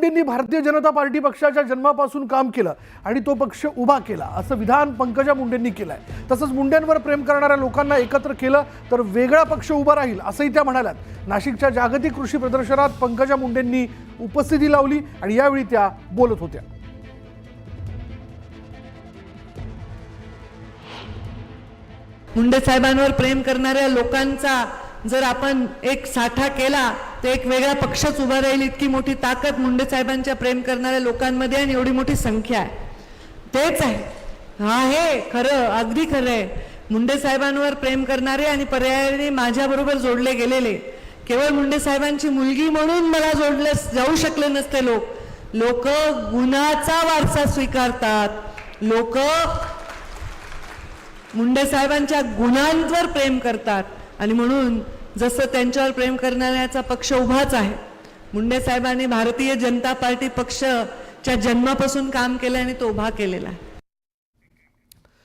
मुंडेंनी Bharatiya Janata party पक्षाच्या जन्मापासून काम केलं आणि तो पक्ष उभा केला असं विधान पंकजा मुंडेंनी केलंय। तसंच मुंडेंवर प्रेम करणाऱ्या लोकांना एकत्र केलं तर वेगळा पक्ष उभा राहील असंही त्या म्हणाल्यात। नाशिकच्या जागतिक कृषी प्रदर्शनात पंकजा मुंडेंनी उपस्थिती लावली आणि यावेळी त्या बोलत होत्या। मुंडे साहेबांवर प्रेम करणाऱ्या लोकांचा जर आपण एक साठा केला तर एक वेगळा पक्षच उभा राहील, इतकी मोठी ताकद मुंडे साहेबांच्या प्रेम करणाऱ्या लोकांमध्ये आणि एवढी मोठी संख्या आहे। तेच आहे खरं, अगदी खरं आहे। मुंडे साहेबांवर प्रेम करणारे आणि पर्यायाने माझ्याबरोबर जोडले गेलेले, केवळ मुंडे साहेबांची मुलगी म्हणून मला जोडले जाऊ शकले नसते। लोक गुन्ह्याचा वारसा स्वीकारतात, लोक मुंडे साहेबांच्या गुणांवर प्रेम करतात आणि म्हणून जसं त्यांच्यावर प्रेम करणाऱ्याचा पक्ष उभाच आहे। मुंडे साहेबांनी भारतीय जनता पार्टी पक्षाच्या जन्मापासून काम केलं आणि तो उभा केलेला आहे।